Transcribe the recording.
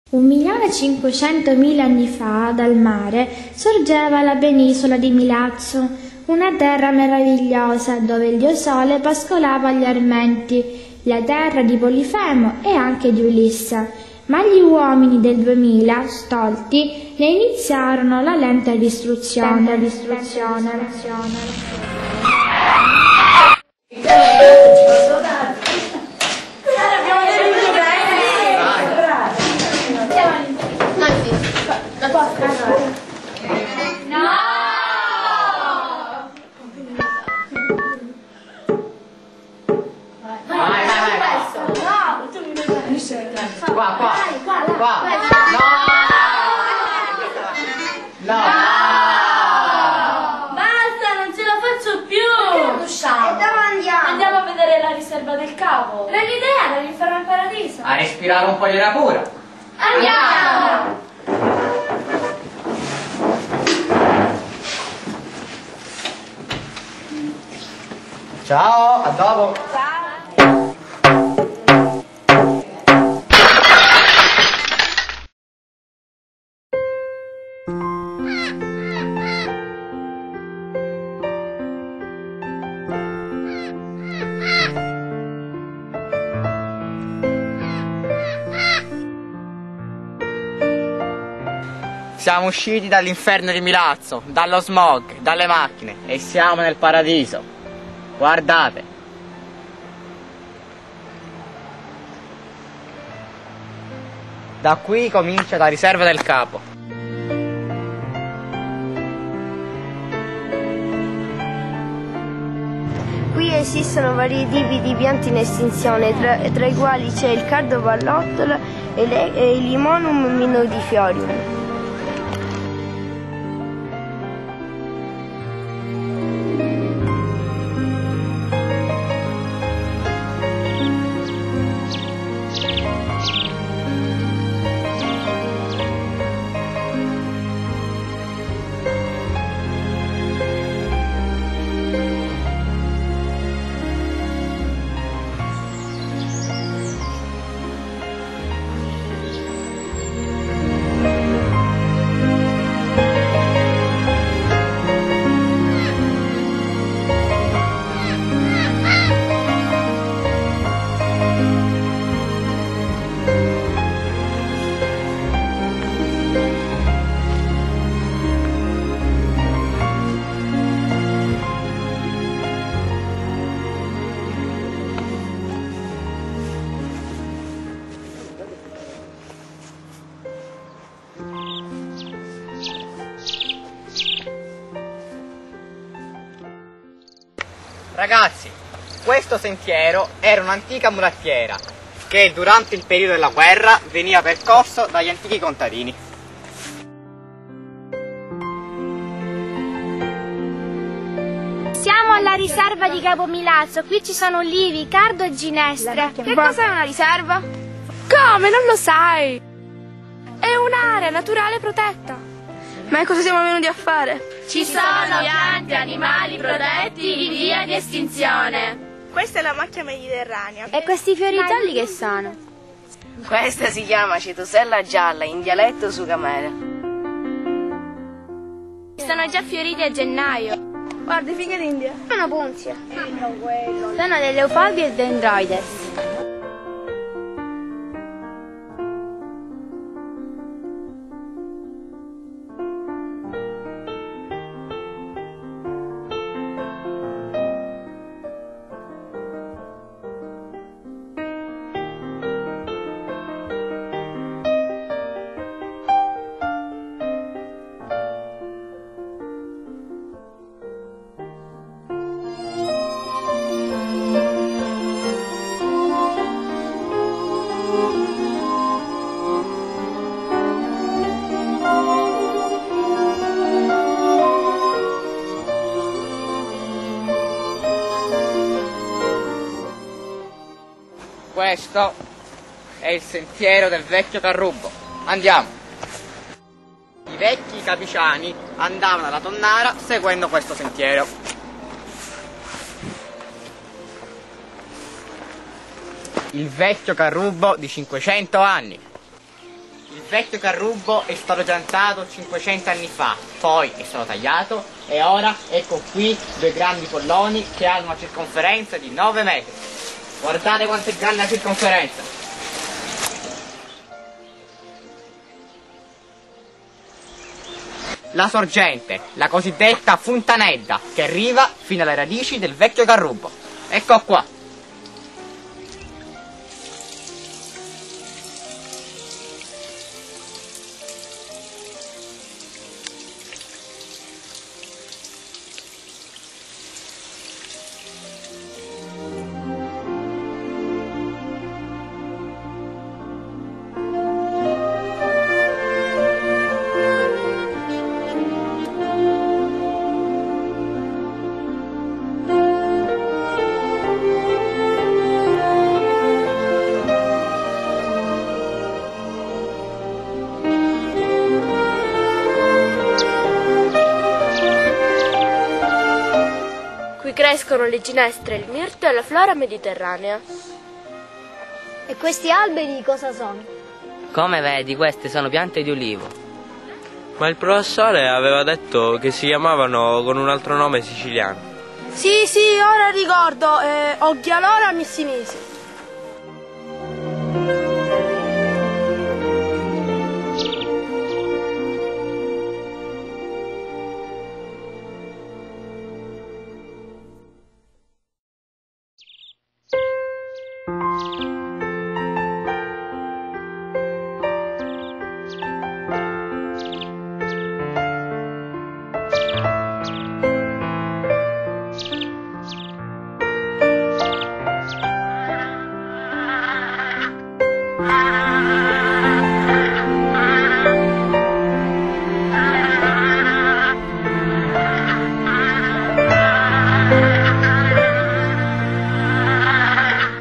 1.500.000 anni fa, dal mare, sorgeva la penisola di Milazzo, una terra meravigliosa dove il dio Sole pascolava gli armenti, la terra di Polifemo e anche di Ulissa. Ma gli uomini del 2000, stolti, ne iniziarono la lenta distruzione. Andiamo a vedere la riserva del capo. Bell'idea, dall'inferno al paradiso. A respirare un po' di aria pura. Andiamo! Ciao, a dopo. Siamo usciti dall'inferno di Milazzo, dallo smog, dalle macchine e siamo nel paradiso. Guardate. Da qui comincia la riserva del capo. Qui esistono vari tipi di piante in estinzione, tra i quali c'è il cardo pallottolo e il Limonum minudiflorium. Ragazzi, questo sentiero era un'antica mulattiera che durante il periodo della guerra veniva percorso dagli antichi contadini. Siamo alla riserva di Capo Milazzo, qui ci sono ulivi, cardo e ginestre. Che cos'è una riserva? Come? Non lo sai? È un'area naturale protetta. Ma cosa siamo venuti a fare? Ci sono piante, animali protetti in via di estinzione. Questa è la macchia mediterranea. E questi fiori gialli che sono? Questa si chiama cetosella gialla, in dialetto sugamere. Sono già fioriti a gennaio. Guarda, i fighe d'India. Sono punzie. Sono delle euforbie e dendroides. Questo è il sentiero del vecchio Carrubbo. Andiamo. I vecchi capiciani andavano alla Tonnara seguendo questo sentiero. Il vecchio Carrubbo di 500 anni. Il vecchio carrubbo è stato piantato 500 anni fa, poi è stato tagliato e ora ecco qui due grandi polloni che hanno una circonferenza di 9 metri. Guardate quanto è grande la circonferenza. La sorgente, la cosiddetta fontanella, che arriva fino alle radici del vecchio carrubbo. Ecco qua. Qui crescono le ginestre, il mirto e la flora mediterranea. E questi alberi cosa sono? Come vedi, queste sono piante di ulivo. Ma il professore aveva detto che si chiamavano con un altro nome siciliano. Sì, ora ricordo, Oggialora missinisi. Ah!